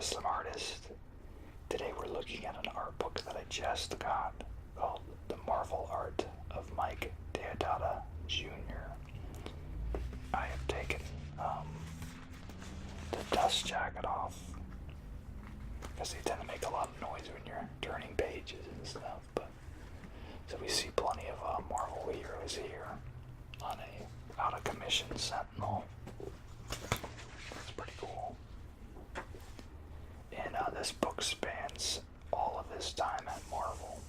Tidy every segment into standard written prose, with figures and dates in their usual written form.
Muslim artist. Today we're looking at an art book that I just got called The Marvel Art of Mike Deodato Jr. I have taken the dust jacket off because they tend to make a lot of noise when you're turning pages and stuff. But so we see plenty of Marvel heroes here on a out of commission Sentinel. That's pretty cool. And this book spans all of his time at Marvel.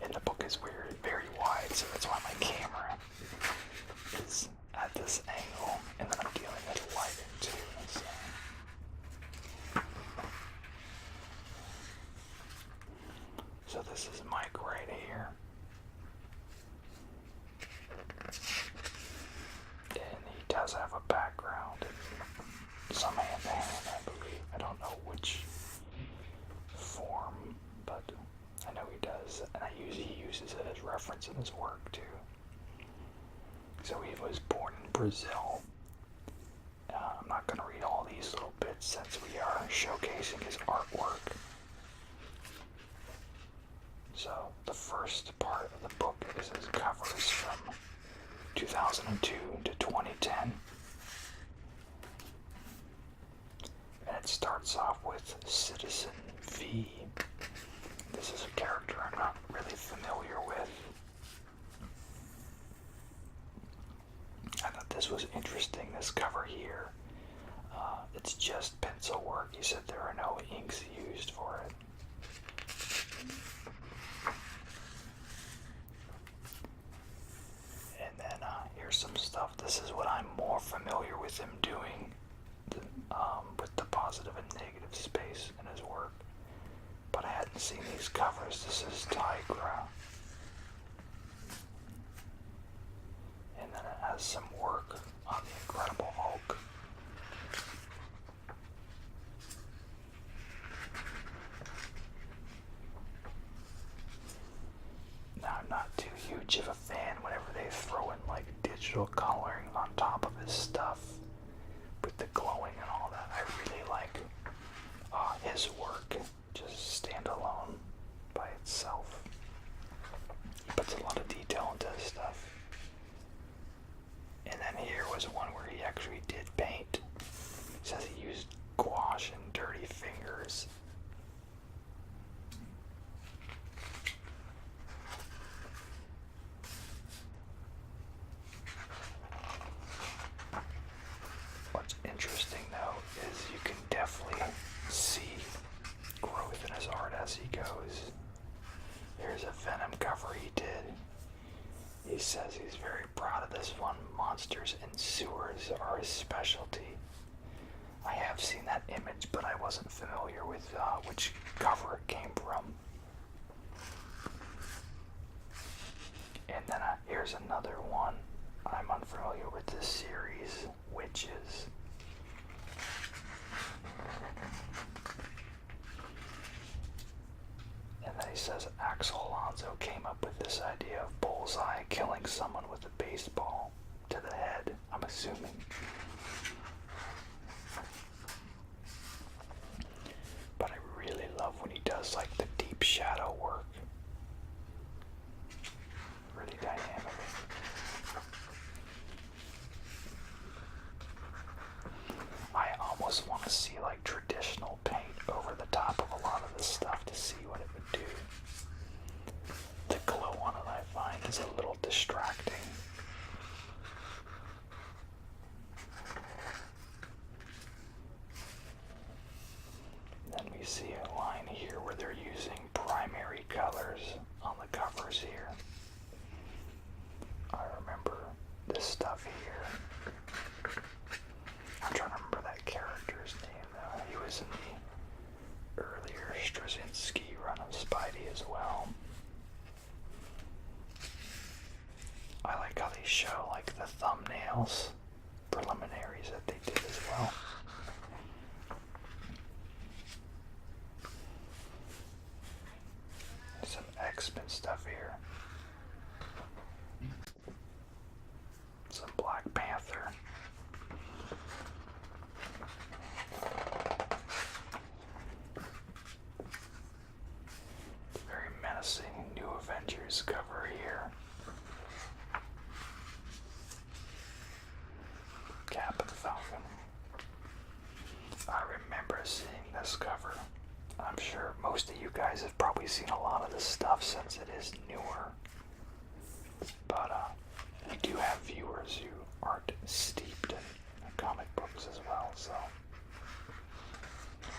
And the book is very wide, so that's why my camera is at this angle, and then I'm dealing with lighting too. So this is Mike right here. And he does have a background in some hand-to-hand, I believe. I don't know which form, but I know he does, and he uses it as reference in his work too. So he was born in Brazil. I'm not going to read all these little bits since we are showcasing his artwork. So the first part of the book is his covers from 2002 to 2010. And it starts off with Citizen V. This is a character I'm not really familiar with. I thought this was interesting, this cover here. It's just pencil work. He said there are no inks used for it. And then here's some stuff. This is what I'm more familiar with him doing, with the positive and negative space in his work. But I hadn't seen these covers. This is Tigra. And then it has some work on the Incredible Hulk. Now, I'm not too huge of a fan whenever they throw in like digital coloring on top of his stuff with the glowing and all that. I really like his work just standalone by itself. He puts a lot of detail into his stuff. And then here was one where he actually did paint. It says he used gouache and dirty fingers. What's interesting though is you can definitely see growth in his art as he goes. Here's a Venom cover he did. He says he's very proud of this one. Monsters and sewers are his specialty. I have seen that image, but I wasn't familiar with which cover it came from. And then here's another one. I'm unfamiliar with this series, Witches. And then he says Axel Alonso came up with this idea of Bullseye killing someone with a baseball to the head, I'm assuming. But I really love when he does like the deep shadow work. Really dynamic. I almost want to see like traditional paint over the top of a lot of this stuff to see what it would do. The glow on it I find is a little distracting. Then we see a line here where they're using primary colors on the covers here. I remember this stuff here. I'm trying to remember that character's name though. He was in the earlier Straczynski run of Spidey as well. I like how they show like the thumbnails, preliminaries that they did as well. Some X-Men stuff here. Avengers cover here. Cap and Falcon. I remember seeing this cover. I'm sure most of you guys have probably seen a lot of this stuff since it is newer. But we do have viewers who aren't steeped in comic books as well, so.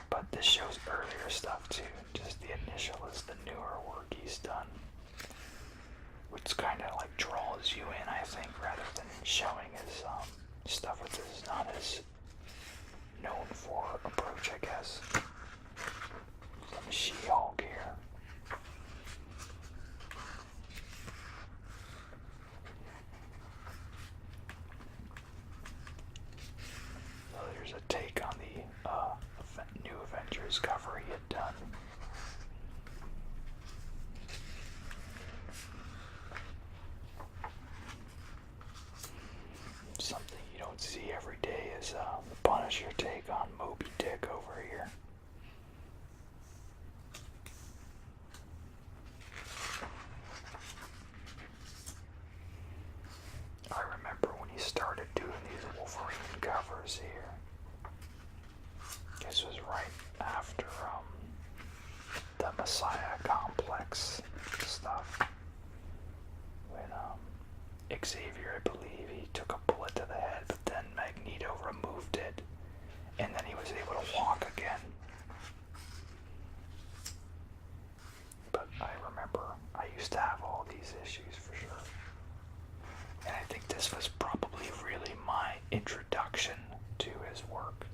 But this shows earlier stuff too. Just the initial is the newer work he's done. Which kind of like draws you in, I think, rather than showing his stuff which is not as known for approach, I guess. Some She-Hulk here. So there's a take on the new Avengers cover he had done. Something you don't see every day is the Punisher take on Moby Dick over here. I remember when he started doing these Wolverine covers here. This was right after the Messiah Complex stuff. When Xavier, I believe, he took a bullet to the head, but then Magneto removed it, and then he was able to walk again. But I remember I used to have all these issues for sure. And I think this was probably really my introduction to his work.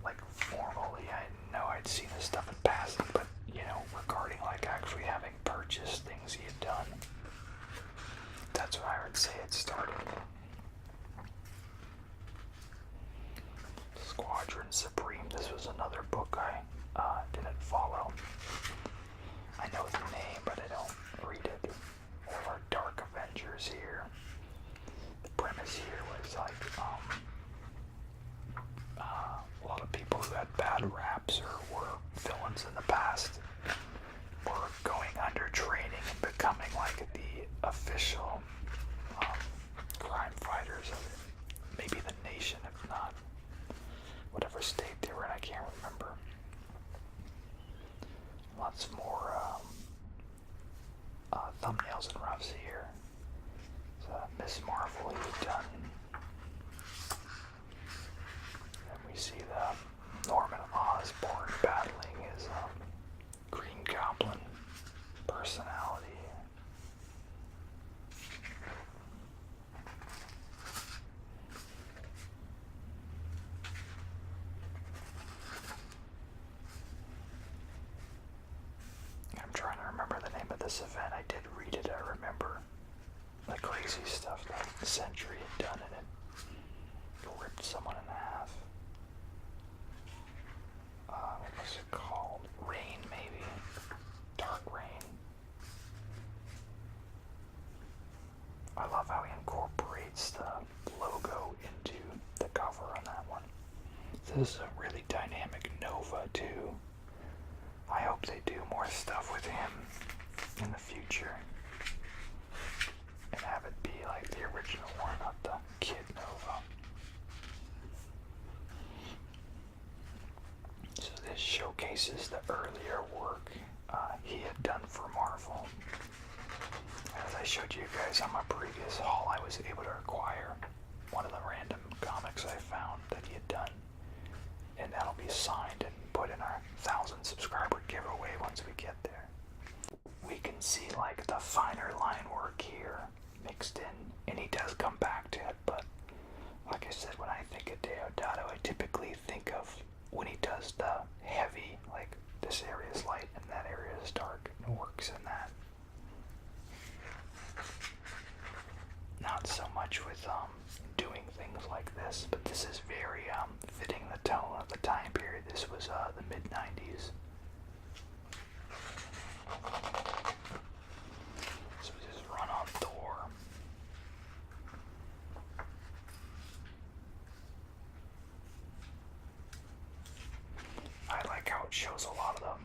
Like, formally, I know I'd seen his stuff in passing, but, you know, regarding, like, actually having purchased things he had done, that's what I would say it started. Squadron Supreme, this was another book I didn't follow. I know the name, but I don't read it. There are Dark Avengers here. The premise here was like, a lot of people who had bad raps or were villains in the past were going under training and becoming like the official crime fighters of maybe the nation, if not whatever state they were in, I can't remember. Lots more thumbnails and roughs here. So Miss Marvel you've done. And we see the Norman Osborn battling his Green Goblin personality. I'm trying to remember the name of this event. I did read it, I remember the crazy stuff that the Sentry had done in it. Ripped someone in half. What was it called? Rain, maybe? Dark Rain. I love how he incorporates the logo into the cover on that one. This is a really dynamic Nova, too. I hope they do more stuff with him in the future. And have it be like the original one, not the Kid Nova. So this showcases the earlier work he had done for Marvel. As I showed you guys on my previous haul, I was able to acquire one of the random comics I found that he had done. And that'll be signed and put in our 1,000 subscriber giveaway once we get there. We can see like the finer line work here mixed in, and he does come back to it, but like I said, when I think of Deodato, I typically think of when he does the heavy, like this area is light and that area is dark, and works in that. Not so much with doing things like this, but this is very fitting the tone of the time period. This was the mid-90s. This was his run on Thor. I like how it shows a lot of them,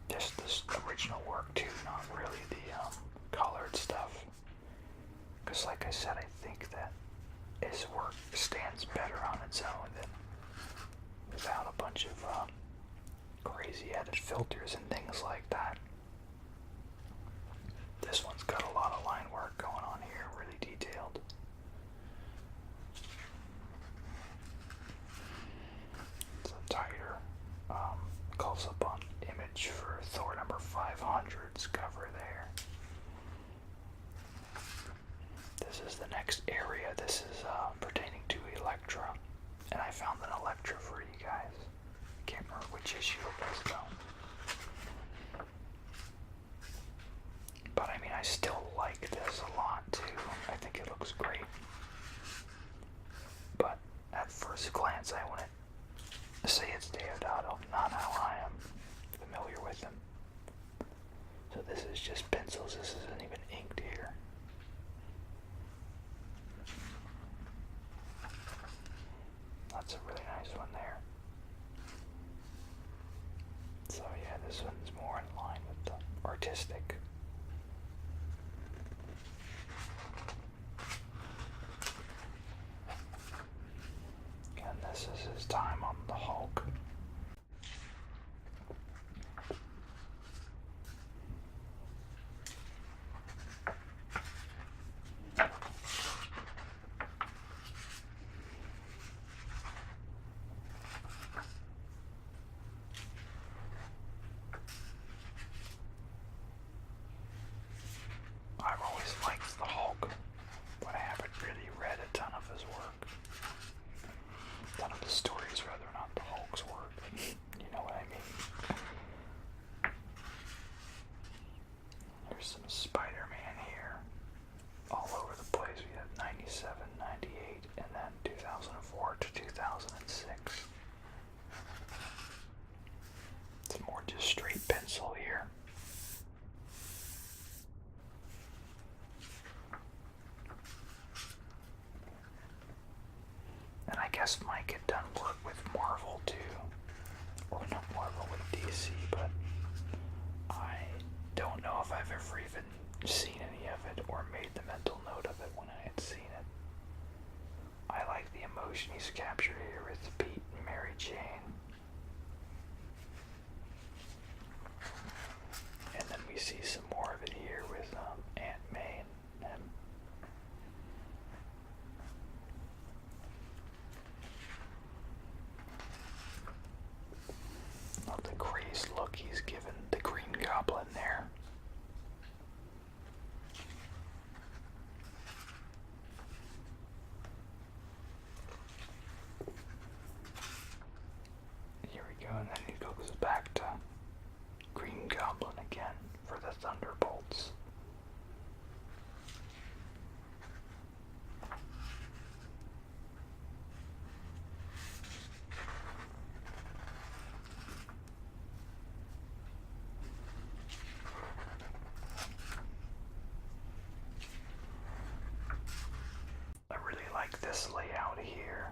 just this original work too, not really Because like I said, I think that his work stands better on its own than without a bunch of crazy added filters and things like that. This one's got a lot of line work going on here, really detailed. It's a tighter close-up on image for Thor number 500's cover there. This is the next area. This is pertaining to Elektra, and I found an Elektra for you guys. I can't remember which issue it was though. But I mean, I still like this a lot too. I think it looks great. But at first glance, I wouldn't say it's Deodato, not how I am familiar with him. So this is just pencils. This isn't even inked here. That's a really nice one there. So yeah, this one's more in line with the artistic. And this is his time on the Hulk. I've always liked the Hulk, but I haven't really read a ton of his work. A ton of the stories, rather, not the Hulk's work. You know what I mean? There's some Spider-Man here. All over the place. We have 97, 98, and then 2004 to 2006. It's more just straight pencil here. And I guess Mike had done work with Marvel too. Or not Marvel, with DC, but I don't know if I've ever even seen any of it or made the mental note of it when I had seen it. I like the emotion he's captured here with Pete and Mary Jane. And then we see some more of it here with Aunt May and him. Love the crazed look he's given the Green Goblin there. Here we go, and then he goes back to Green Goblin again for the Thunderbolts. I really like this layout here.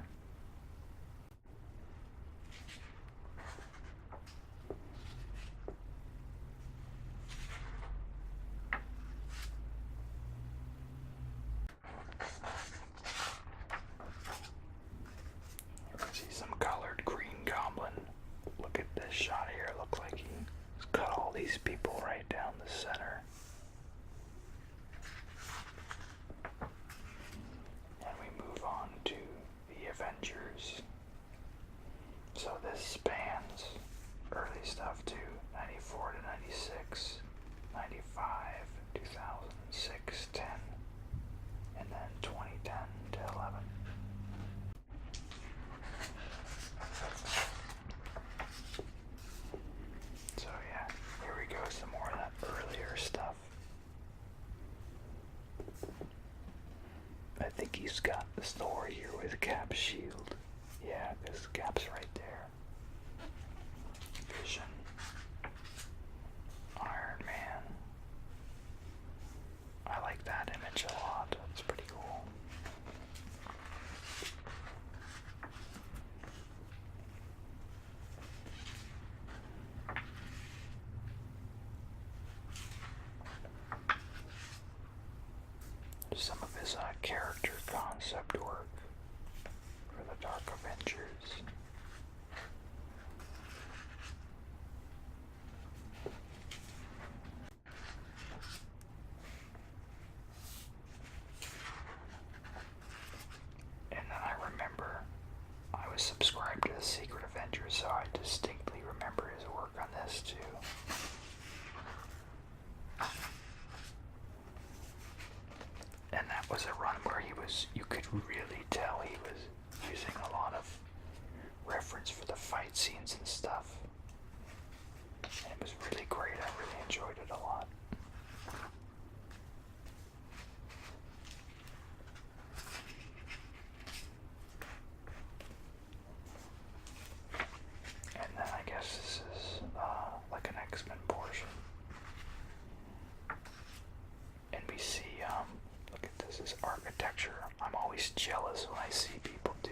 You can see some colored Green Goblin. Look at this shot here. Look like he's cut all these people right down the center. And we move on to the Avengers. So this spans early stuff to 94 to 96, 95, 2006, 10, and then 2010 to 11. So yeah, here we go, some more of that earlier stuff. I think he's got the story here with Cap's shield. Yeah, because Cap's right there. Vision. Iron Man. I like that image a lot. It's pretty cool. Some of his concept work for the Dark Avengers. And then I remember I was subscribed to the Secret Avengers, so I distinctly remember his work on this too. And that was a run where you could really tell he was using a lot of reference for the fight scenes and stuff. And it was really great. I really enjoyed it a lot. And then I guess this is like an X-Men portion. And we see, look at this, is architecture. I'm always jealous when I see people do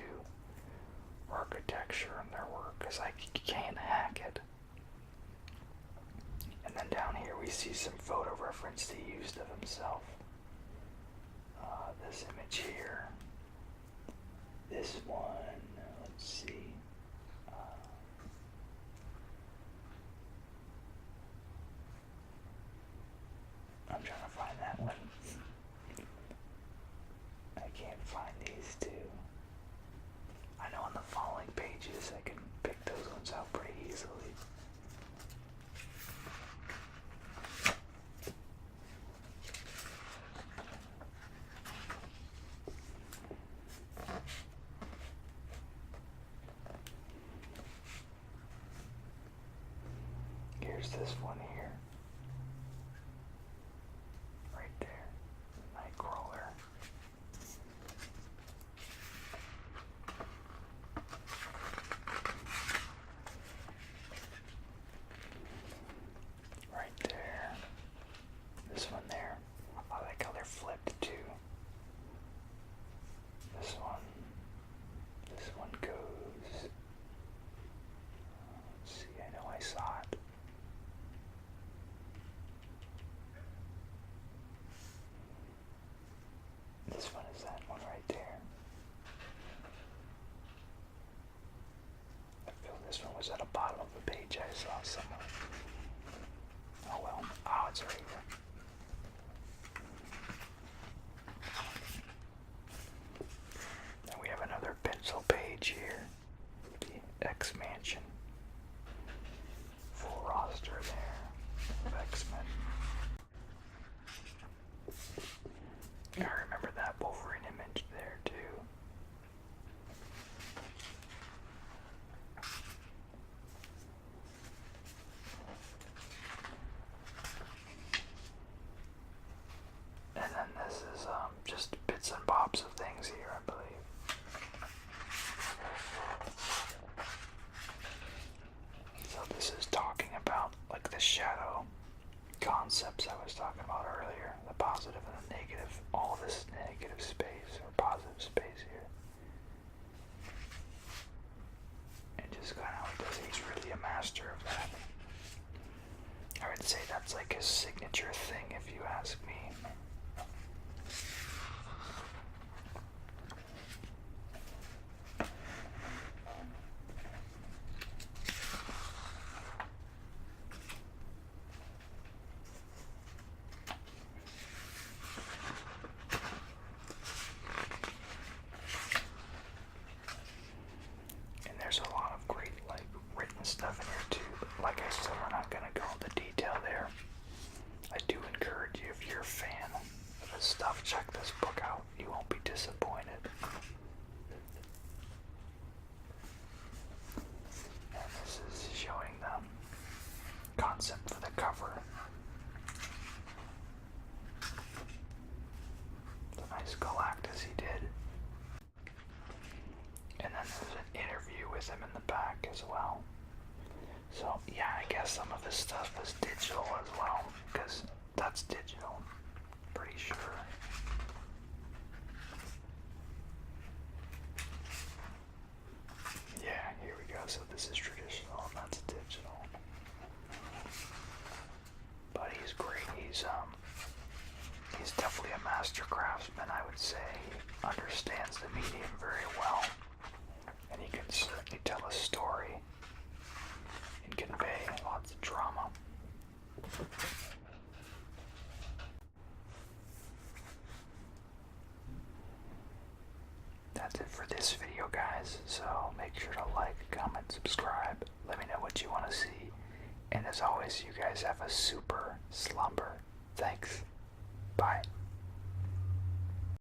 architecture in their work, because I can't hack it. And then down here we see some photo reference he used of himself. This image here. This one, let's see. I'm trying to find that one. I can't find these two. I know on the following pages I can pick those ones out pretty easily. Here's this one here. Right there. Nightcrawler. Right there. This one there. I like how they're flipped too. This one goes. Let's see, I know I saw it. This one is that one right there. I feel this one was at the bottom of the page I saw somewhere. Oh well. Oh, it's right here. And we have another pencil page here. The X-Mansion. Full roster there of X-Men. I remember that Wolverine image there too. And then this is just bits and bobs of things here, I believe. So this is talking about like the shadow concepts I was talking about earlier, the positive and the negative, all this negative space or positive space here. And just kind of how he does it, he's really a master of that. I would say that's like his signature thing if you ask me. There's a lot of great, like, written stuff in here too, but like I said, we're not gonna go into detail there. I do encourage you, if you're a fan of his stuff, check this book out. You won't be disappointed. And this is showing the concept for the cover. The nice Galactus he did. And then there's an interview with him in the back as well. So yeah, I guess some of his stuff is digital as well, because that's digital, pretty sure. Yeah, here we go. So this is traditional and that's digital. But he's great. He's definitely a master craftsman, I would say. understands the medium very well, and he can certainly tell a story and convey lots of drama. That's it for this video, guys, so make sure to like, comment, subscribe, let me know what you want to see, and as always, you guys have a super slumber. Thanks. Bye.